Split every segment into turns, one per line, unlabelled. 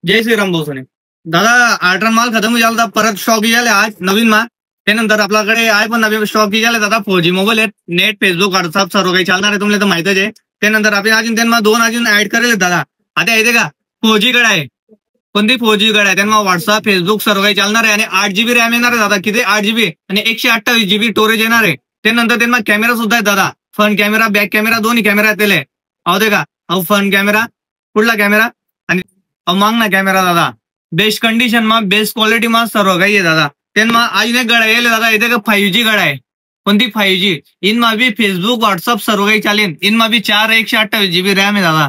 जय श्रीराम भाऊ सोने. दादा आठ माल खतम झाला होता, परत स्टॉक गेले आज नवीन माल. त्यानंतर आपल्याकडे आहे पण नवीन स्टॉक गेले दादा. 4G मोबाईल आहेत, नेट फेसबुक व्हॉट्सअप सर्व काही चालणार आहे, तुम्हाला तर माहितच आहे. त्यानंतर आपण अजून त्यांना 2 अजून ऍड करेल दादा. आता येते का 4G कडे आहे, कोणती 4G कडे आहे त्यांना व्हॉट्सअप फेसबुक सर्व काही चालणार आहे. आणि 8GB रॅम येणार आहे दादा. किती 8GB आणि 128GB स्टोरेज येणार आहे. त्यानंतर त्यांना कॅमेरा सुद्धा आहे दादा. फ्रंट कॅमेरा बॅक कॅमेरा दोन्ही कॅमेरा येते. अहो दे का अहो फ्रंट कॅमेरा कुठला कॅमेरा आणि मांग ना कॅमेरा दादा. बेस्ट कंडिशन मा बेस्ट क्वालिटी मा सर्व काही आहे दादा. त्यांना अजून एक गडा येईल दादा. येते का 5G गडा आहे, कोणती 5G. इन मा बी फेसबुक व्हॉट्सअप सर्व काही चालेल. इन मा बी 4 128GB रॅम आहे दादा.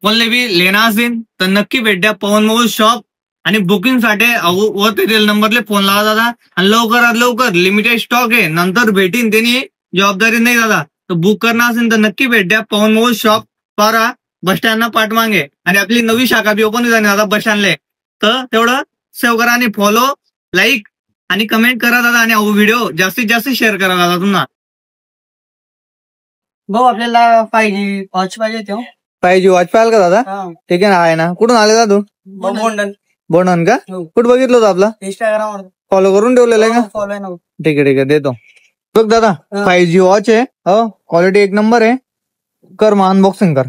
कोणले बी लेना असेल तर नक्की भेट द्या पवन मोबाईल शॉप. आणि बुकिंग साठी वर नंबरले फोन लावा दादा. आणि लवकरात लवकर लिमिटेड स्टॉक आहे, नंतर भेटीन त्यांनी जबाबदारी नाही दादा. तर बुक करणार असेल तर नक्की भेट द्या पवन मोबाईल शॉप पारा बस स्टँडना पाठमागे. आणि आपली नवी शाखा बी ओपन झाली दादा बस स्टँडले. तर तेवढं सेव्ह करा आणि फॉलो लाईक आणि कमेंट करा दादा. आणि व्हिडिओ जास्तीत जास्त शेअर करा दादा. तुम्हाला
भाऊ आपल्याला 5G वॉच पाहिजे तो.
5G वॉच पाहिजे का दादा? ठीक आहे ना, आहे ना. कुठून आले दादा तू? बोंडन का? कुठं बघितलं होतं आपला?
इंस्टाग्राम
फॉलो करून ठेवलेलं आहे का?
फॉलो आहे ना.
ठीक आहे देतो. बघ दादा 5G वॉच आहे, हो क्वालिटी एक नंबर आहे. कर मग अनबॉक्सिंग कर.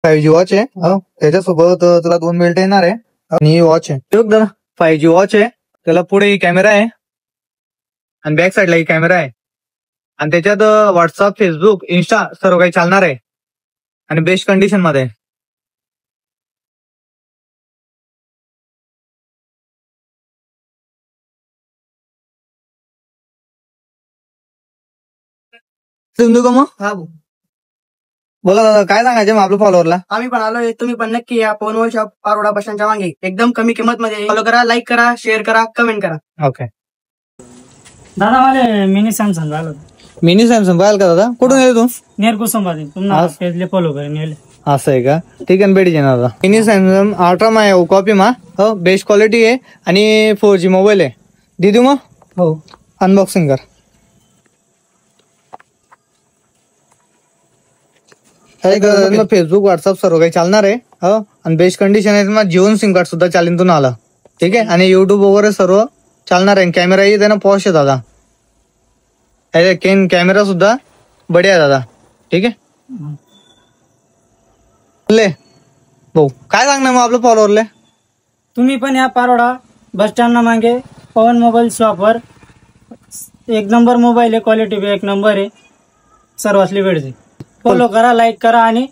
5G वॉच आहे, हो त्याच्यासोबत तुला 2 बेल्ट येणार आहे. आणि ही वॉच आहे. बघ दादा 5G वॉच आहे, त्याला पुढे कॅमेरा आहे आणि बॅक साईडला कॅमेरा आहे. आणि त्याच्यात व्हॉट्सअप फेसबुक इन्स्टा सर्व काही चालणार आहे. आणि बेस्ट कंडिशन मध्ये. सिंधू का मग?
हा भाऊ.
बोला दादा काय सांगायचे मग आपल्या फॉलोअरला?
आम्ही पण आलोय, तुम्ही पण नक्की या पवन मोबाईल शॉप पारोडा बस स्टँडच्या मागे. एकदम कमी किंमत मध्ये. फॉलो करा, लाईक करा, शेअर करा, कमेंट करा.
ओके.
दादा मला मिनी सॅमसंग आलो.
मिनी सॅमसंग पाहिलं का दादा? कुठून येतो तू?
नेरकुसंबादी. तुम्हाला पेजले फॉलो करेन.
असं आहे का? ठीक आहे भेट ना दादा. मिनी सॅमसंग 18 मा आहे, कॉपी मा हो बेस्ट क्वालिटी आहे. आणि 4G मोबाईल आहे. दिदू मग
हो
अनबॉक्सिंग कर. फेसबुक व्हॉट्सअप सर्व काही चालणार आहे, हो आणि बेस्ट कंडिशन आहे. मग जिओन सिम कार्ड सुद्धा चालेल तुम्हाला आला. ठीक आहे. आणि युट्यूब वगैरे सर्व चालणार आहे. कॅमेराही त्यांना पॉश आहे दादा. कॅमेरा सुद्धा बढिया आहे दादा. ठीक आहे. भाऊ काय सांगणार मग आपलं फॉलोअरले?
तुम्ही पण या पारोडा बस स्टँड मागे पवन मोबाईल शॉपवर. एक नंबर मोबाईल आहे, क्वालिटी बी एक नंबर आहे. सर्वांसली भेटते. फॉलो करा, लाईक करा आणि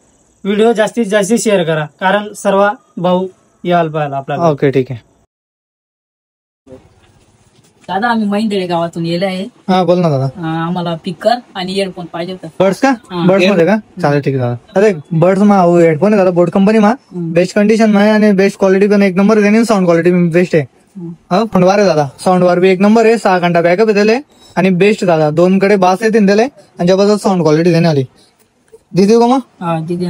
व्हिडिओ जास्तीत जास्त शेअर करा, कारण सर्व भाऊ याल पाहिला आपल्याला.
ओके ठीक आहे.
दादा आम्ही मैंदळे गावातून येले आहे.
हा बोल ना दादा.
आम्हाला स्पीकर आणि इयरफोन पाहिजे होतं.
बर्ड्स का? बर्ड्स मध्ये का? चालेल ठीक आहे दादा. अरे बर्ड्स मा हेडफोन आहे दादा, बोट कंपनी मा बेस्ट कंडिशन मा आहे. आणि बेस्ट क्वालिटी पण एक नंबर आहे. साऊंड क्वालिटी बेस्ट आहे. साऊंड वार आहे दादा. साऊंड वार बी एक नंबर आहे. 6 घंटा बॅकअप दिले आणि बेस्ट दादा. 2 कडे बास येतील दिले आणि जबरदस्त साऊंड क्वालिटी देणे आली. दिदी का मग?
दीदी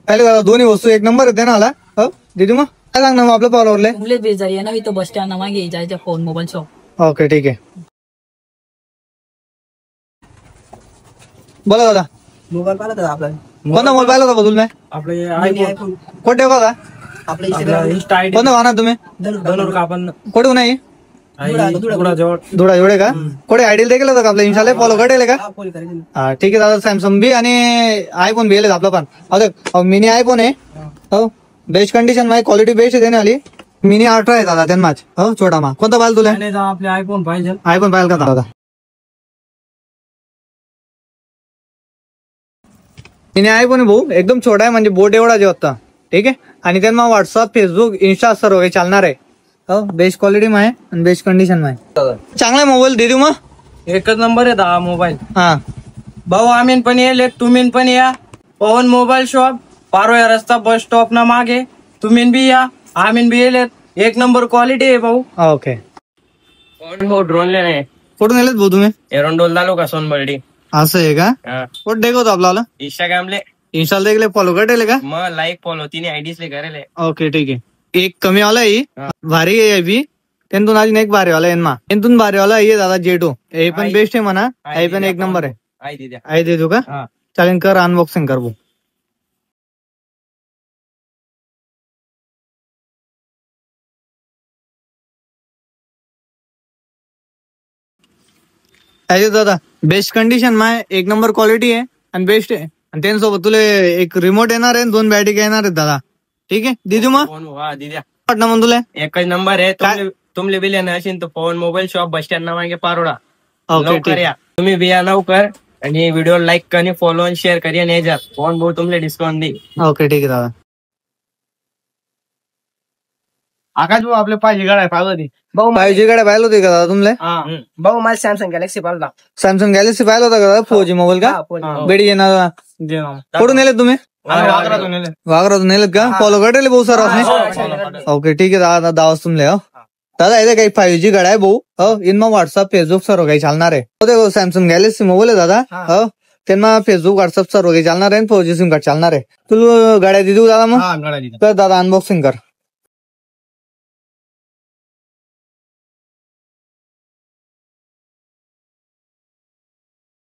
पहिले दादा दोन्ही वस्तू एक नंबर आहे ना आला. हो दिदी मग काय सांगणार मग आपल्या फॉलोअरले?
तुमले बेजारी आहे ना इथं बस स्टँड मागे जायचं फोन मोबाईल शॉप.
ओके ठीक आहे. बोला दादा.
मोबाईल पाहिला होता आपला.
कोणता मोबाईल पाहिला होता बदल नाही?
आपले
कुठे बघा
आपल्या इंस्टाग्राम
कोणता वाहणार तुम्ही? कुठे नाही धुळा एवढे का? कुठे आयडियल देखील होतं का आपल्या इंस्टाला फॉलो करेल का? हा ठीक आहे दादा. सॅमसंग बी आणि आयफोन बी आपला पण. अहो मिनी आयफोन आहे, हो बेस्ट कंडिशन मध्ये क्वालिटी बेस्ट आहे. त्याने आली मिनी 18 आहे दादा त्यांनाच. हो छोटा मा कोणता पाहिजे तुला?
आपले आयफोन पाहिजे.
आयफोन पाहिजे का दादा? मिनी आयफोन आहे भाऊ, एकदम छोटा आहे म्हणजे बोट एवढा जे होता. ठीक आहे. आणि त्यांना व्हॉट्सअप फेसबुक इन्स्टा सर्व काही चालणार आहे. हो बेस्ट क्वालिटी मा आहे आणि बेस्ट कंडिशन मा आहे. चांगला मोबाईल दे देऊ मग.
एकच नंबर आहे दहा मोबाईल.
हा
भाऊ आम्ही पण येले, तुम्ही पण या. पवन मोबाईल शॉप पारोळा रस्ता बस स्टॉप ना मागे. तुम्ही बी या, आम्ही बी येले. एक नंबर क्वालिटी आहे भाऊ.
ओके.
भाऊ ड्रोन लेणे.
कुठून आलेत भाऊ तुम्ही?
एरंडोल तालुका सोनबर्डी.
असं आहे का? कुठं देखवतो आपल्याला?
इंस्टाग्रामले
इंस्टाला देखले फॉलो करेल का?
मग लाईक फॉलो तिने आयडीज ले करेल.
ओके ठीक आहे. एक कमी वाला आहे भारी आहे बी त्यांतून अजून एक भारीवाला आहे मा त्यांतून भारीवाला आहे दादा J2 हे पण बेस्ट आहे म्हणा हे पण एक नंबर आहे आई दे तू का चालेल कर अनबॉक्सिंग कर भाऊ दादा बेस्ट कंडिशन माय एक नंबर क्वालिटी आहे आणि बेस्ट आहे आणि त्यांच्यासोबत तुला एक रिमोट येणार आहे 2 बॅटरी येणार आहेत दादा ठीक आहे दिदू मग वाटणं मग तुला
एकच नंबर आहे तुमले बी लेना असेल तर पवन मोबाईल शॉप बस स्टँड ना मागे पारोडा लवकर या तुम्ही बिया लवकर आणि व्हिडिओ लाईक करी फॉलो आणि शेअर करी आणि याच्यात पवन भाऊ तुमले डिस्काउंट देईल
ओके ठीक आहे दादा
आकाश भाऊ आपले पाहिजे गाड्या पाहिजे
भाऊ
5G गाड्या पाहिलं होती का दादा तुमले
भाऊ मला सॅमसंग गॅलेक्सी पाहिला
सॅमसंग गॅलेक्सी पाहिलं होता का दादा 4G मोबाईल का बेडी येणार कुठून नेलेत तुम्ही वागरातून नेलेत का फॉलो करेल भाऊ सर ओके ठीक आहे दादा दावाच तुमले हो दादा इथे काही 5G गाड्या आहे भाऊ हो इनमा व्हॉट्सअप फेसबुक सर्व काही चालणार आहे सॅमसंग गॅलेक्सी मोबाईल आहे दादा हो त्यांना फेसबुक व्हॉट्सअप सर्व काही चालणार आहे 4G सिम कार्ड चालणार आहे तुला गाड्या देऊ दादा मग तर दादा अनबॉक्सिंग कर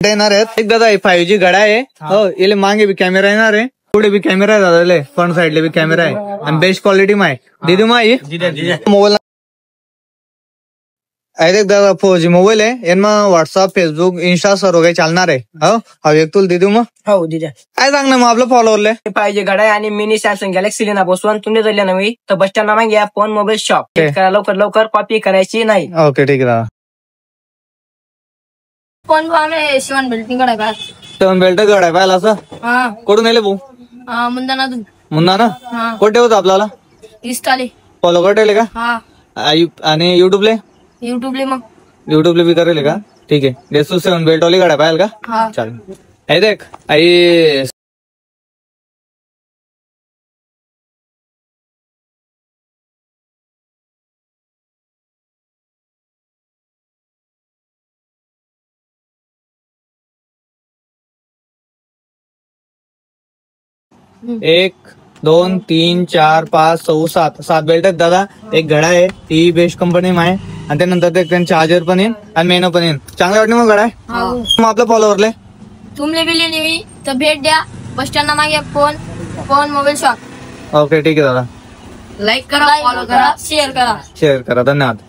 येणार आहेत एक दादा 5G गाड्या आहे हो इले मागे बी कॅमेरा येणार आहे पुढे बी कॅमेरा आहे दादा फ्रंट साईडला बी कॅमेरा आहे आणि बेस्ट क्वालिटी माय दिदू माय मोबाईल दादा 4G मोबाईल आहे यांना व्हॉट्सअप फेसबुक इंस्टा सर्व काही चालणार आहे हो हा एक तुला दिदू मग
हो दिद्या
काय सांगणार मग आपलं फॉलोअरले
पाहिजे गाड्या आणि मिनी सॅमसंग गॅलेक्सी लेना बसवून तुम्ही जर नवी तर बस स्टँड मागे या फोन मोबाईल शॉप करा लवकर लवकर कॉपी करायची नाही
ओके ठीक आहे दादा
फोन आम्ही शिवण बिल्डिंग कडे काय
7 बेल्ट गाड्या पाहिला असं कुठून येले भाऊ
मुंदनातून
मुन्ना ना कुठे होतं आपल्याला
इस्टाले
फॉलो करते का
हा
आणि युट्यूबले
युट्यूबले मग
युट्यूबला बी करेल का ठीक आहे डेसू 7 बेल्ट वाली गाड्या पाहिल का
हा
चालेल हे देख आई एक 2 3 4 5 6 7 बेल्ट आहेत दादा एक घडा आहे ती बेस्ट कंपनी आहे आणि त्यानंतर ते चार्जर पण येईल आणि मेनो पण येईल चांगला वाटणे मग घडा आहे मग आपल्या फॉलोअरले
तुमले बिले नेवी तर भेट द्या बस स्टँड मागे फोन मोबाईल शॉप
ओके ठीक आहे दादा
लाईक करा फॉलो करा शेअर करा
शेअर करा धन्यवाद